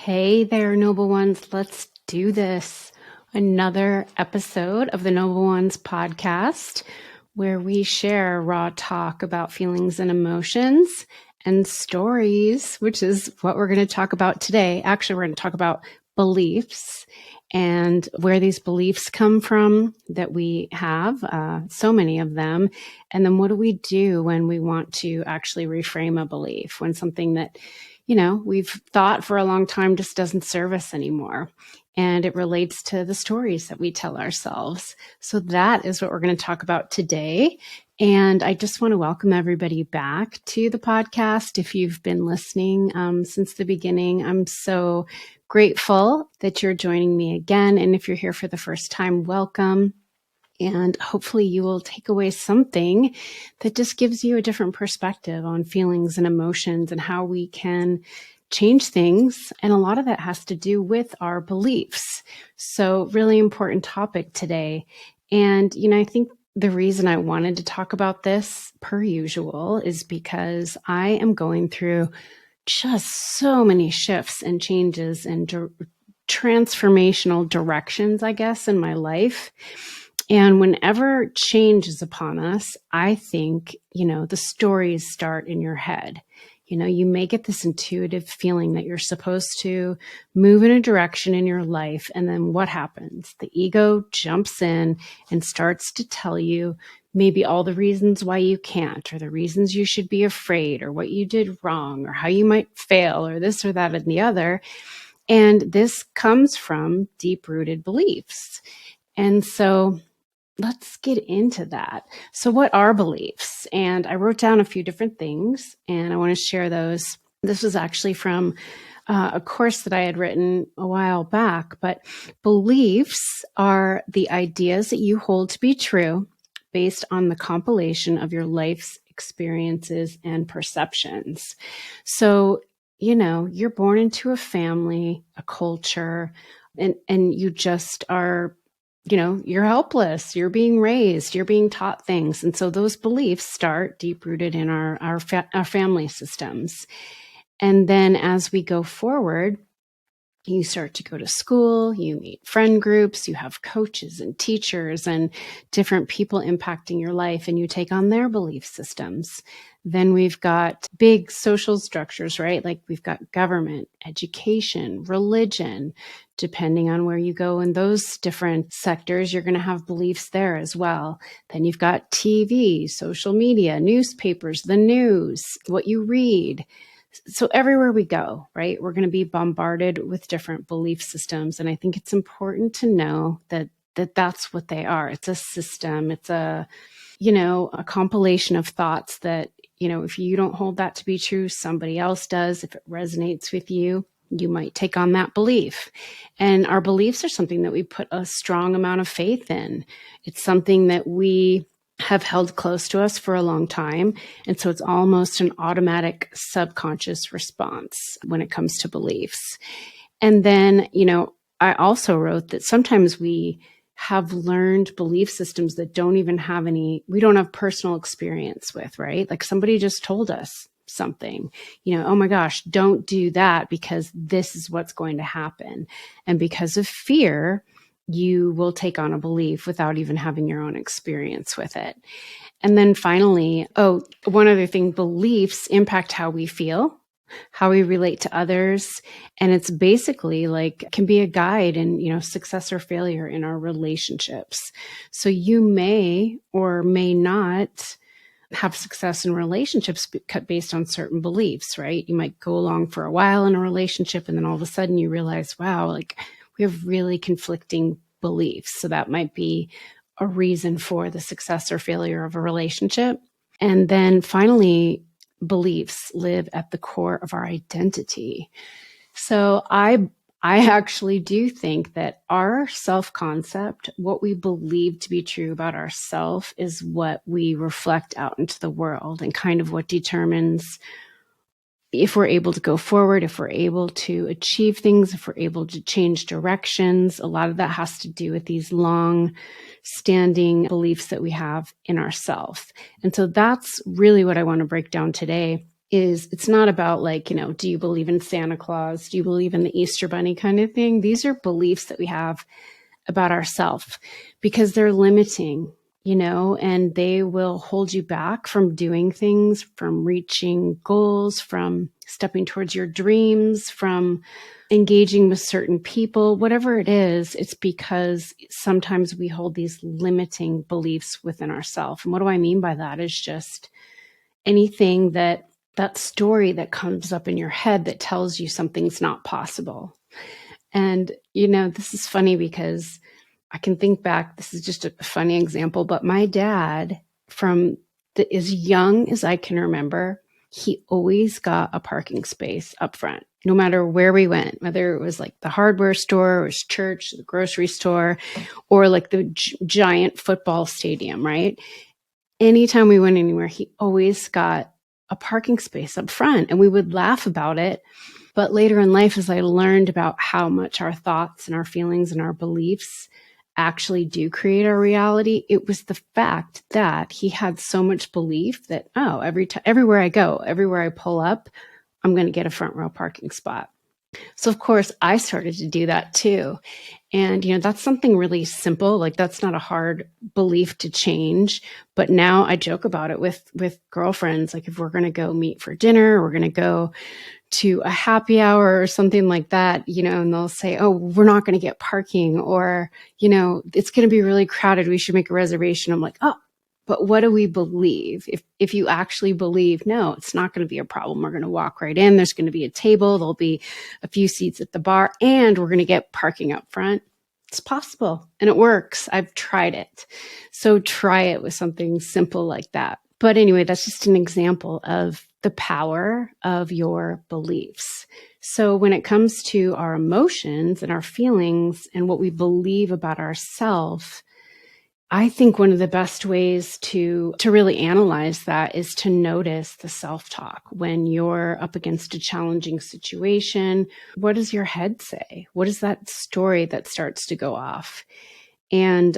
Hey there, Noble Ones. Let's do this. Another episode of the Noble Ones podcast where we share raw talk about feelings and emotions and stories, which is what we're going to talk about today. Actually, we're going to talk about beliefs and where these beliefs come from that we have, so many of them. And then what do we do when we want to actually reframe a belief, when something that we've thought for a long time just doesn't serve us anymore. And it relates to the stories that we tell ourselves. So that is what we're going to talk about today. And I just want to welcome everybody back to the podcast. If you've been listening since the beginning, I'm so grateful that you're joining me again. And if you're here for the first time, welcome. And hopefully you will take away something that just gives you a different perspective on feelings and emotions and how we can change things. And a lot of that has to do with our beliefs. So really important topic today. And, I think the reason I wanted to talk about this per usual is because I am going through just so many shifts and changes and transformational directions, I guess, in my life. And whenever change is upon us, I think, the stories start in your head. You may get this intuitive feeling that you're supposed to move in a direction in your life. And then what happens? The ego jumps in and starts to tell you maybe all the reasons why you can't, or the reasons you should be afraid, or what you did wrong, or how you might fail, or this or that and the other. And this comes from deep-rooted beliefs. And so let's get into that. So what are beliefs? And I wrote down a few different things and I want to share those. This was actually from a course that I had written a while back, but beliefs are the ideas that you hold to be true based on the compilation of your life's experiences and perceptions. So, you're born into a family, a culture, and you just are you're helpless, you're being raised, you're being taught things. And so those beliefs start deep rooted in our family systems. And then as we go forward, you start to go to school, you meet friend groups, you have coaches and teachers and different people impacting your life, and you take on their belief systems. Then we've got big social structures, right? Like we've got government, education, religion. Depending on where you go in those different sectors, you're going to have beliefs there as well. Then you've got TV, social media, newspapers, the news, what you read. So everywhere we go, right, we're going to be bombarded with different belief systems. And I think it's important to know that that's what they are. It's a system. It's a compilation of thoughts that, if you don't hold that to be true, somebody else does. If it resonates with you, you might take on that belief. And our beliefs are something that we put a strong amount of faith in. It's something that we have held close to us for a long time. And so it's almost an automatic subconscious response when it comes to beliefs. And then, I also wrote that sometimes we have learned belief systems that don't even have we don't have personal experience with, right? Like somebody just told us something, oh my gosh, don't do that because this is what's going to happen. And because of fear, you will take on a belief without even having your own experience with it. And then finally, one other thing, beliefs impact how we feel, how we relate to others. And it's basically can be a guide in, success or failure in our relationships. So you may or may not have success in relationships based on certain beliefs, right? You might go along for a while in a relationship and then all of a sudden you realize, wow, we have really conflicting beliefs. So that might be a reason for the success or failure of a relationship. And then finally, beliefs live at the core of our identity. So I actually do think that our self-concept, what we believe to be true about ourselves, is what we reflect out into the world and kind of what determines if we're able to go forward, if we're able to achieve things, if we're able to change directions. A lot of that has to do with these long-standing beliefs that we have in ourselves. And so that's really what I want to break down today. is it's not about like, do you believe in Santa Claus? Do you believe in the Easter Bunny kind of thing? These are beliefs that we have about ourselves because they're limiting, and they will hold you back from doing things, from reaching goals, from stepping towards your dreams, from engaging with certain people, whatever it is. It's because sometimes we hold these limiting beliefs within ourselves. And what do I mean by that is just anything that story that comes up in your head that tells you something's not possible. And, this is funny because I can think back, this is just a funny example, but my dad, from as young as I can remember, he always got a parking space up front, no matter where we went, whether it was like the hardware store, or his church, the grocery store, or like the giant football stadium, right? Anytime we went anywhere, he always got a parking space up front, and we would laugh about it. But later in life, as I learned about how much our thoughts and our feelings and our beliefs actually do create our reality, it was the fact that he had so much belief that, everywhere I go, everywhere I pull up, I'm going to get a front row parking spot. So of course I started to do that too. And, that's something really simple. Like that's not a hard belief to change. But now I joke about it with girlfriends. Like if we're going to go meet for dinner, we're going to go to a happy hour or something like that, and they'll say, oh, we're not going to get parking, or, it's going to be really crowded. We should make a reservation. I'm like, oh, but what do we believe? If you actually believe, no, it's not going to be a problem. We're going to walk right in. There's going to be a table. There'll be a few seats at the bar, and we're going to get parking up front. It's possible, and it works. I've tried it. So try it with something simple like that. But anyway, that's just an example of the power of your beliefs. So when it comes to our emotions and our feelings and what we believe about ourselves, I think one of the best ways to really analyze that is to notice the self-talk. When you're up against a challenging situation, what does your head say? What is that story that starts to go off? And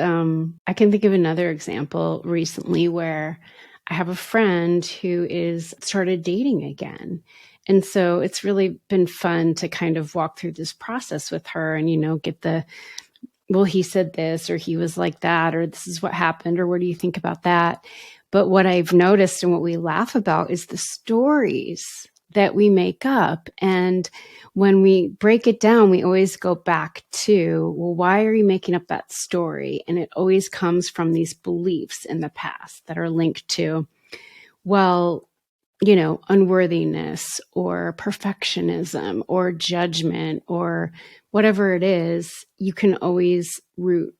I can think of another example recently where I have a friend who is started dating again. And so it's really been fun to kind of walk through this process with her and, get well, he said this, or he was like that, or this is what happened, or what do you think about that? But what I've noticed and what we laugh about is the stories that we make up. And when we break it down, we always go back to, well, why are you making up that story? And it always comes from these beliefs in the past that are linked to, well, unworthiness or perfectionism or judgment or whatever it is. You can always root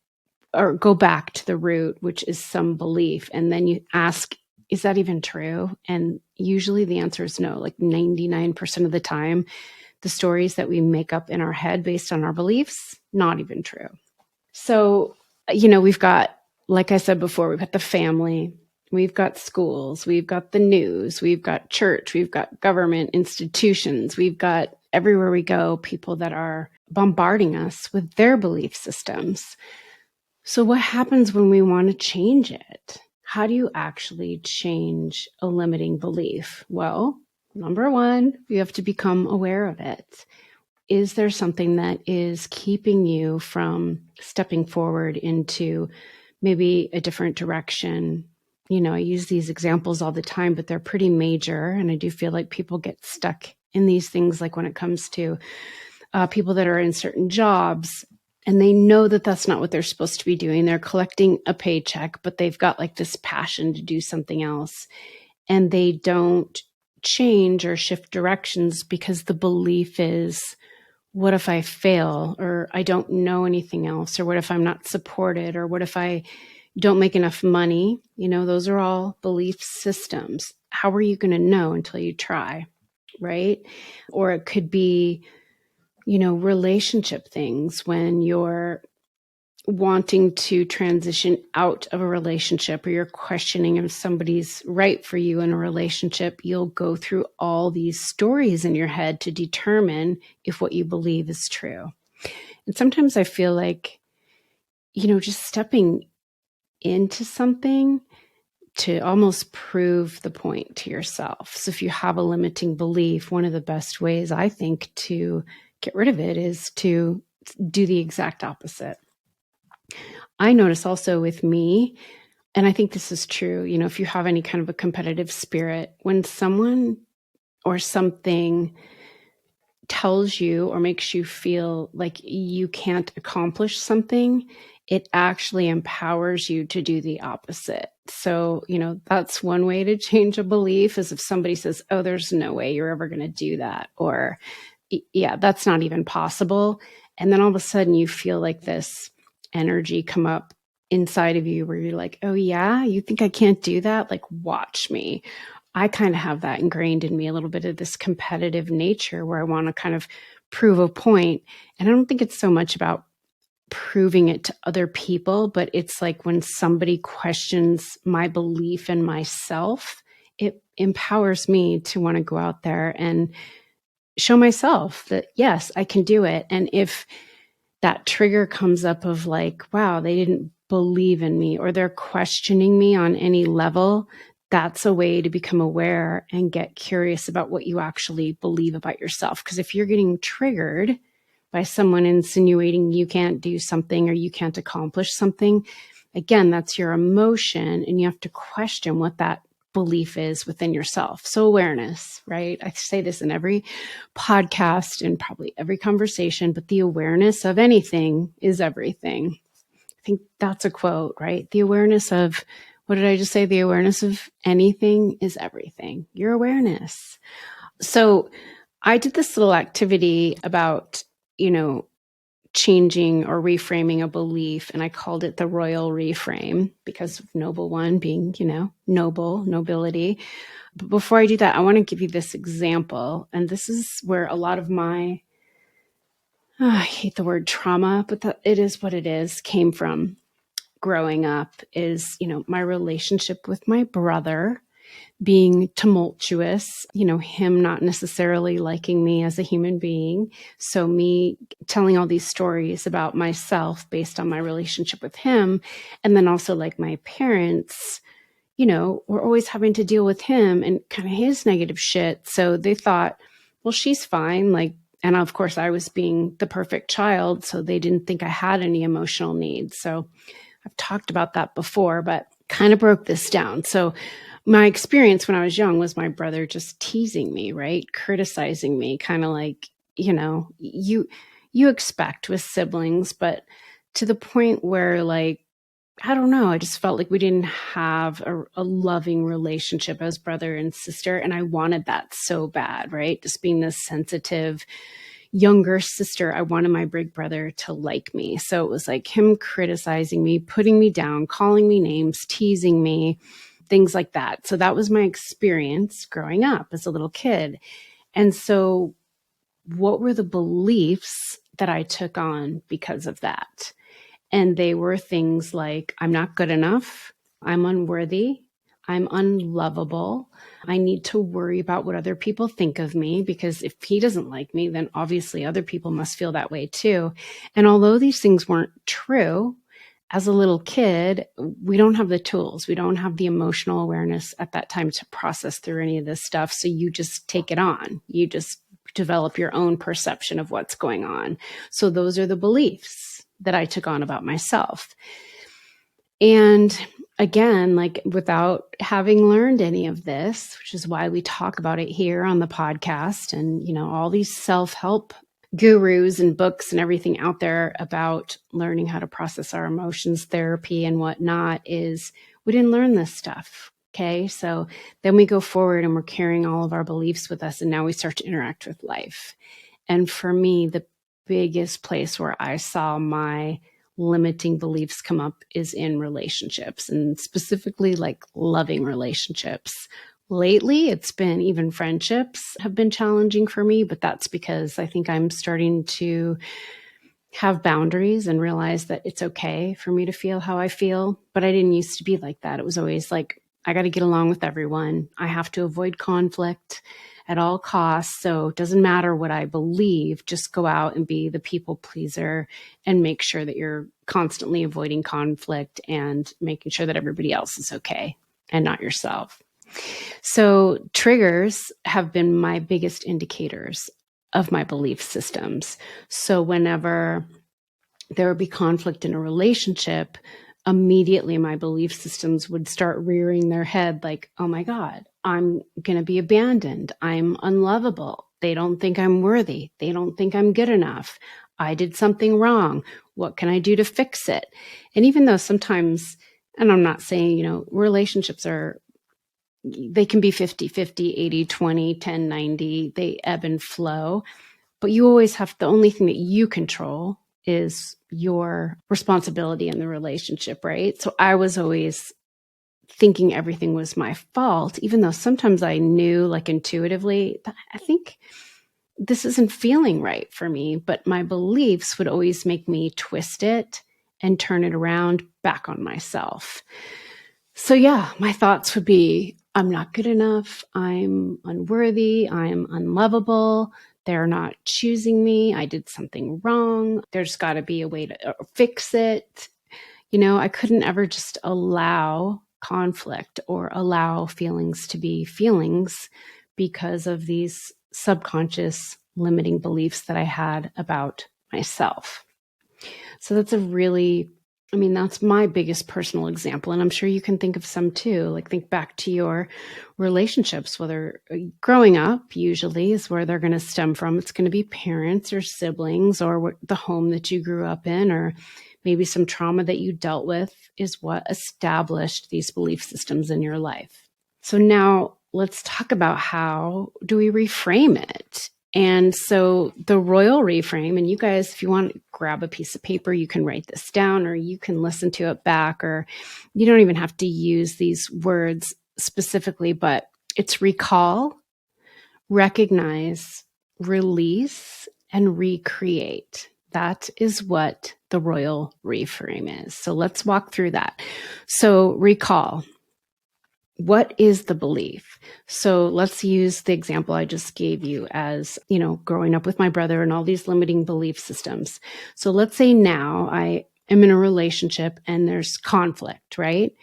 or go back to the root, which is some belief. And then you ask, is that even true? And usually the answer is no. Like 99% of the time, the stories that we make up in our head based on our beliefs, not even true. So, we've got, like I said before, we've got the family, we've got schools, we've got the news, we've got church, we've got government institutions, we've got everywhere we go, people that are bombarding us with their belief systems. So what happens when we want to change it? How do you actually change a limiting belief? Well, number one, you have to become aware of it. Is there something that is keeping you from stepping forward into maybe a different direction? I use these examples all the time, but they're pretty major. And I do feel like people get stuck in these things, like when it comes to people that are in certain jobs, and they know that that's not what they're supposed to be doing. They're collecting a paycheck, but they've got like this passion to do something else. And they don't change or shift directions because the belief is, what if I fail, or I don't know anything else, or what if I'm not supported, or what if I don't make enough money? Those are all belief systems. How are you going to know until you try, right? Or it could be, relationship things. When you're wanting to transition out of a relationship, or you're questioning if somebody's right for you in a relationship, you'll go through all these stories in your head to determine if what you believe is true. And sometimes I feel like, just stepping into something to almost prove the point to yourself. So if you have a limiting belief, one of the best ways I think to get rid of it is to do the exact opposite. I notice also with me, and I think this is true, if you have any kind of a competitive spirit, when someone or something tells you or makes you feel like you can't accomplish something, it actually empowers you to do the opposite. So, that's one way to change a belief is if somebody says, oh, there's no way you're ever going to do that. Or, yeah, that's not even possible. And then all of a sudden you feel like this energy come up inside of you where you're like, oh yeah, you think I can't do that? Like, watch me. I kind of have that ingrained in me, a little bit of this competitive nature where I want to kind of prove a point. And I don't think it's so much about proving it to other people, but it's like when somebody questions my belief in myself, it empowers me to want to go out there and show myself that, yes, I can do it. And if that trigger comes up of like, wow, they didn't believe in me or they're questioning me on any level, that's a way to become aware and get curious about what you actually believe about yourself. Because if you're getting triggered by someone insinuating you can't do something or you can't accomplish something, again, that's your emotion and you have to question what that belief is within yourself. So awareness, right? I say this in every podcast and probably every conversation, but the awareness of anything is everything. I think that's a quote, right? The awareness of, what did I just say? The awareness of anything is everything. Your awareness. So I did this little activity about, changing or reframing a belief. And I called it the royal reframe because of noble one being, nobility. But before I do that, I want to give you this example. And this is where a lot of my, I hate the word trauma, but it is what it is, came from growing up is, my relationship with my brother being tumultuous, him not necessarily liking me as a human being. So me telling all these stories about myself based on my relationship with him. And then also like my parents, were always having to deal with him and kind of his negative shit. So they thought, well, she's fine. And of course I was being the perfect child. So they didn't think I had any emotional needs. So I've talked about that before, but kind of broke this down. So my experience when I was young was my brother just teasing me, right? Criticizing me, kind of like, you expect with siblings, but to the point where like, I don't know, I just felt like we didn't have a loving relationship as brother and sister. And I wanted that so bad, right? Just being this sensitive younger sister, I wanted my big brother to like me. So it was like him criticizing me, putting me down, calling me names, teasing me, things like that. So that was my experience growing up as a little kid. And so what were the beliefs that I took on because of that? And they were things like, I'm not good enough, I'm unworthy, I'm unlovable, I need to worry about what other people think of me, because if he doesn't like me, then obviously other people must feel that way too. And although these things weren't true, as a little kid, we don't have the tools. We don't have the emotional awareness at that time to process through any of this stuff. So you just take it on. You just develop your own perception of what's going on. So those are the beliefs that I took on about myself. And again, like without having learned any of this, which is why we talk about it here on the podcast and, all these self-help gurus and books and everything out there about learning how to process our emotions, therapy and whatnot, is we didn't learn this stuff. Okay. So then we go forward and we're carrying all of our beliefs with us. And now we start to interact with life. And for me, the biggest place where I saw my limiting beliefs come up is in relationships, and specifically like loving relationships. Lately, it's been even friendships have been challenging for me, but that's because I think I'm starting to have boundaries and realize that it's okay for me to feel how I feel. But I didn't used to be like that. It was always like, I got to get along with everyone. I have to avoid conflict at all costs. So it doesn't matter what I believe, just go out and be the people pleaser and make sure that you're constantly avoiding conflict and making sure that everybody else is okay. and not yourself. So triggers have been my biggest indicators of my belief systems. So whenever there would be conflict in a relationship, immediately my belief systems would start rearing their head like, oh my God, I'm going to be abandoned. I'm unlovable. They don't think I'm worthy. They don't think I'm good enough. I did something wrong. What can I do to fix it? And even though sometimes, and I'm not saying, relationships they can be 50-50, 80-20, 10-90, they ebb and flow. But you always have, the only thing that you control is your responsibility in the relationship, right? So I was always thinking everything was my fault, even though sometimes I knew, like intuitively, that I think this isn't feeling right for me, but my beliefs would always make me twist it and turn it around back on myself. So yeah, my thoughts would be, I'm not good enough. I'm unworthy. I'm unlovable. They're not choosing me. I did something wrong. There's got to be a way to fix it. I couldn't ever just allow conflict or allow feelings to be feelings because of these subconscious limiting beliefs that I had about myself. So that's that's my biggest personal example. And I'm sure you can think of some too. Like think back to your relationships, whether growing up usually is where they're going to stem from. It's going to be parents or siblings or the home that you grew up in, or maybe some trauma that you dealt with is what established these belief systems in your life. So now let's talk about how do we reframe it? And so the royal reframe, and you guys, if you want to grab a piece of paper, you can write this down or you can listen to it back, or you don't even have to use these words specifically, but it's recall, recognize, release, and recreate. That is what the royal reframe is. So let's walk through that. So recall. What is the belief? So let's use the example I just gave you as, growing up with my brother and all these limiting belief systems. So let's say now I am in a relationship and there's conflict, right?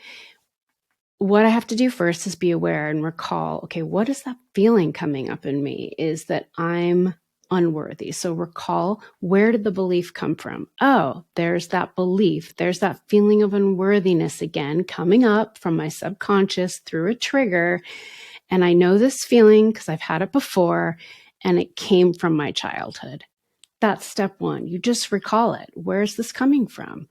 What I have to do first is be aware and recall, okay, what is that feeling coming up in me? Is that I'm unworthy. So recall, where did the belief come from? Oh, there's that belief. There's that feeling of unworthiness again coming up from my subconscious through a trigger. And I know this feeling because I've had it before and it came from my childhood. That's step one. You just recall it. Where's this coming from?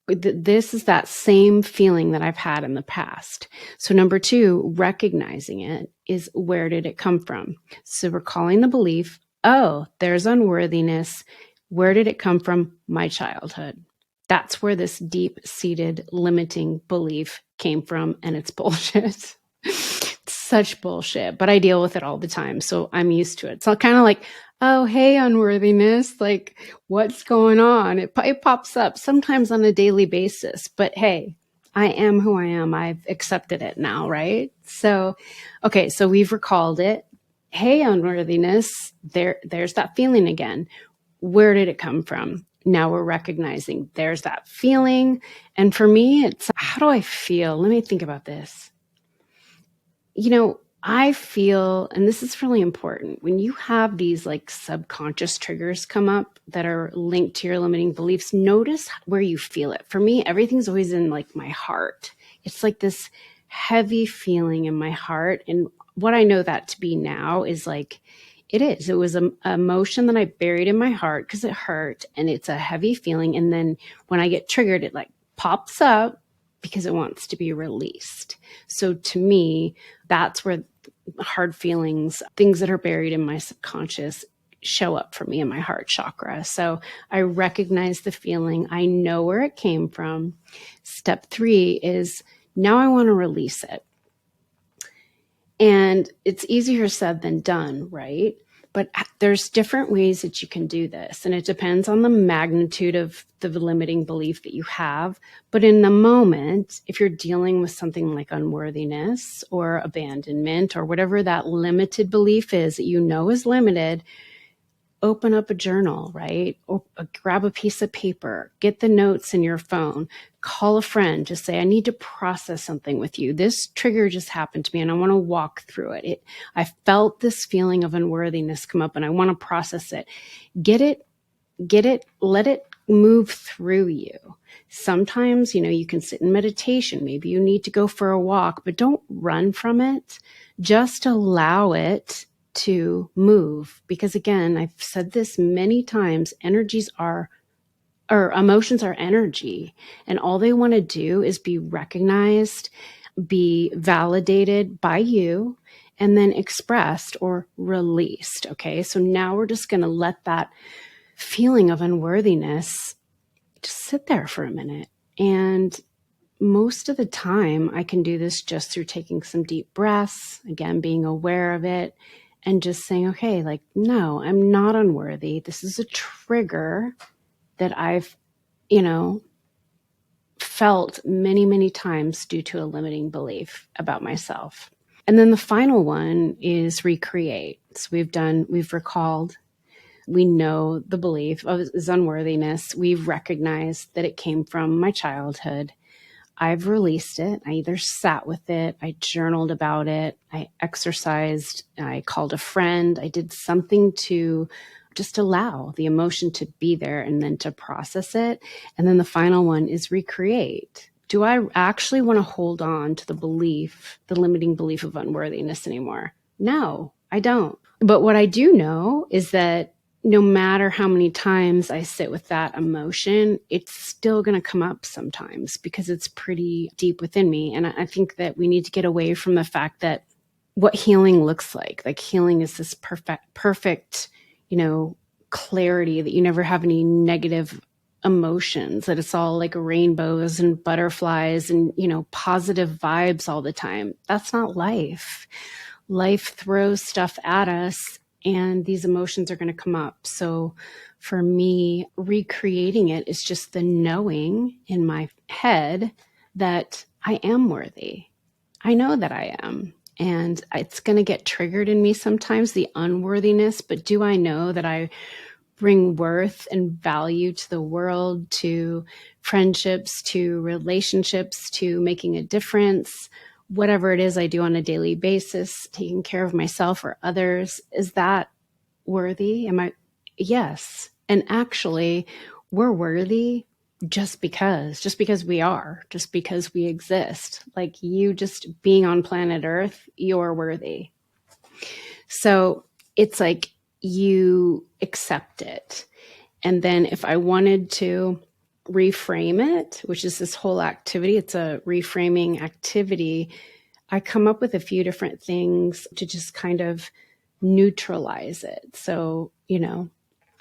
This is that same feeling that I've had in the past. So number two, recognizing it is, where did it come from? So recalling the belief, oh, there's unworthiness. Where did it come from? My childhood. That's where this deep-seated limiting belief came from, and it's bullshit. It's such bullshit, but I deal with it all the time, so I'm used to it. So kind of like, oh, hey, unworthiness, like what's going on? It pops up sometimes on a daily basis, but hey, I am who I am. I've accepted it now, right? So, okay, so we've recalled it. Hey, unworthiness, there's that feeling again. Where did it come from? Now we're recognizing there's that feeling. And for me, it's, how do I feel? Let me think about this. I feel, and this is really important, when you have these like subconscious triggers come up that are linked to your limiting beliefs, notice where you feel it. For me, everything's always in like my heart. It's like this heavy feeling in my heart. And what I know that to be now is like, it was an emotion that I buried in my heart because it hurt, and it's a heavy feeling. And then when I get triggered, it like pops up because it wants to be released. So to me, that's where hard feelings, things that are buried in my subconscious, show up for me in my heart chakra. So I recognize the feeling. I know where it came from. Step 3 is, now I want to release it. And it's easier said than done, right? But there's different ways that you can do this. And it depends on the magnitude of the limiting belief that you have. But in the moment, if you're dealing with something like unworthiness or abandonment or whatever that limited belief is that you know is limited, open up a journal, right? Or grab a piece of paper, get the notes in your phone, call a friend, just say, I need to process something with you. This trigger just happened to me and I want to walk through it. I felt this feeling of unworthiness come up and I want to process it. Get it, let it move through you. Sometimes, you can sit in meditation. Maybe you need to go for a walk, but don't run from it. Just allow it to move. Because again, I've said this many times, emotions are energy, and all they want to do is be recognized, be validated by you, and then expressed or released. Okay. So now we're just going to let that feeling of unworthiness just sit there for a minute. And most of the time, I can do this just through taking some deep breaths, again, being aware of it, and just saying, okay, like, no, I'm not unworthy. This is a trigger that I've, felt many, many times due to a limiting belief about myself. And then the final one is recreate. So we've recalled, we know the belief of is unworthiness. We've recognized that it came from my childhood. I've released it. I either sat with it, I journaled about it, I exercised, I called a friend, I did something to just allow the emotion to be there and then to process it. And then the final one is recreate. Do I actually want to hold on to the limiting belief of unworthiness anymore? No, I don't. But what I do know is that no matter how many times I sit with that emotion, it's still going to come up sometimes because it's pretty deep within me. And I think that we need to get away from the fact that what healing looks like healing is this perfect, clarity that you never have any negative emotions, that it's all like rainbows and butterflies and, positive vibes all the time. That's not life. Life throws stuff at us and these emotions are going to come up. So for me, recreating it is just the knowing in my head that I am worthy. I know that I am. And it's going to get triggered in me sometimes, the unworthiness. But do I know that I bring worth and value to the world, to friendships, to relationships, to making a difference? Whatever it is I do on a daily basis, taking care of myself or others, is that worthy? Yes. And actually, we're worthy just because we exist. Like you just being on planet Earth, you're worthy. So it's like you accept it. And then if I wanted to reframe it, which is this whole activity, it's a reframing activity, I come up with a few different things to just kind of neutralize it. So,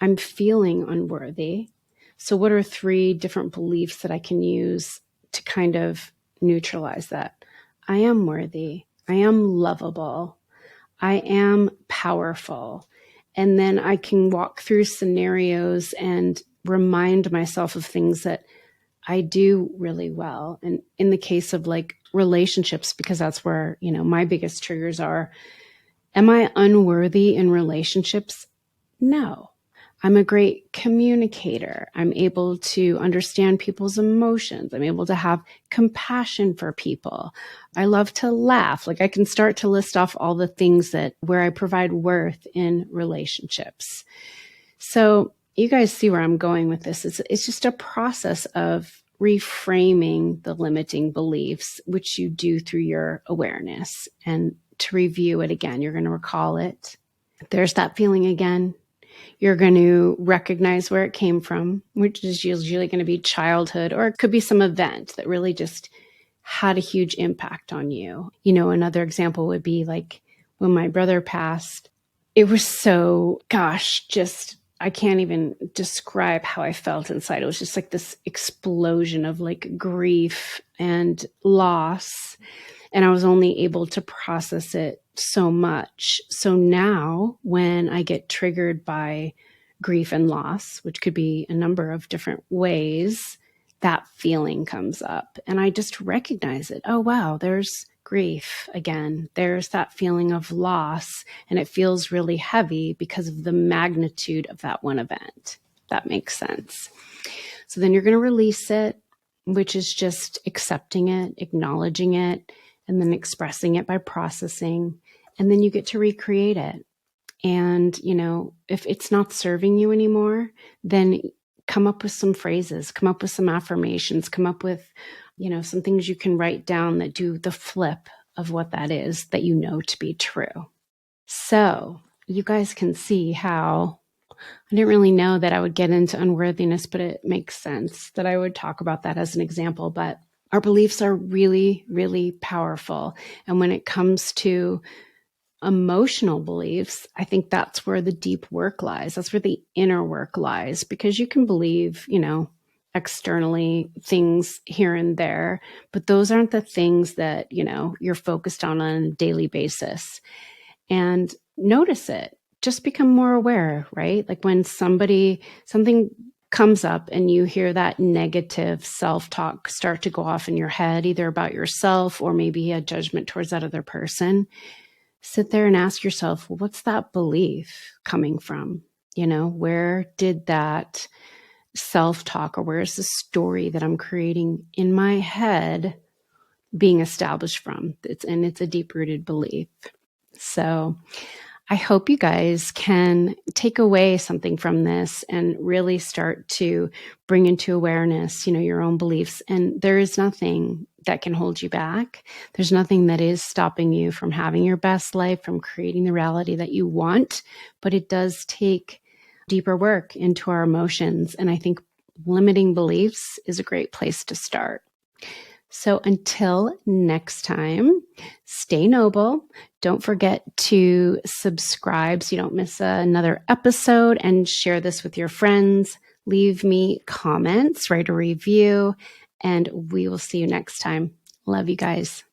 I'm feeling unworthy. So what are 3 different beliefs that I can use to kind of neutralize that? I am worthy. I am lovable. I am powerful. And then I can walk through scenarios and remind myself of things that I do really well. And in the case of like relationships, because that's where, my biggest triggers are, am I unworthy in relationships? No. I'm a great communicator. I'm able to understand people's emotions. I'm able to have compassion for people. I love to laugh. Like I can start to list off all the things where I provide worth in relationships. So you guys see where I'm going with this. It's just a process of reframing the limiting beliefs, which you do through your awareness. And to review it again, you're going to recall it. There's that feeling again. You're going to recognize where it came from, which is usually going to be childhood, or it could be some event that really just had a huge impact on you. Another example would be like when my brother passed. It was so, I can't even describe how I felt inside. It was just like this explosion of like grief and loss. And I was only able to process it so much. So now when I get triggered by grief and loss, which could be a number of different ways, that feeling comes up and I just recognize it. Oh, wow, there's grief again. There's that feeling of loss, and it feels really heavy because of the magnitude of that one event. That makes sense. So then you're going to release it, which is just accepting it, acknowledging it, and then expressing it by processing. And then you get to recreate it. And, if it's not serving you anymore, then come up with some phrases, come up with some affirmations, come up with, some things you can write down that do the flip of what that is that you know to be true. So you guys can see how I didn't really know that I would get into unworthiness, but it makes sense that I would talk about that as an example. But our beliefs are really, really powerful. And when it comes to emotional beliefs, I think that's where the deep work lies. That's where the inner work lies, because you can believe, externally things here and there, but those aren't the things that, you're focused on a daily basis. And notice it. Just become more aware, right? Like when something comes up and you hear that negative self-talk start to go off in your head, either about yourself or maybe a judgment towards that other person, sit there and ask yourself, well, what's that belief coming from? Where did that self-talk, or where's the story that I'm creating in my head being established from? It's a deep-rooted belief. So I hope you guys can take away something from this and really start to bring into awareness, your own beliefs. And there is nothing that can hold you back. There's nothing that is stopping you from having your best life, from creating the reality that you want. But it does take deeper work into our emotions. And I think limiting beliefs is a great place to start. So until next time, stay noble. Don't forget to subscribe so you don't miss another episode, and share this with your friends. Leave me comments, write a review, and we will see you next time. Love you guys.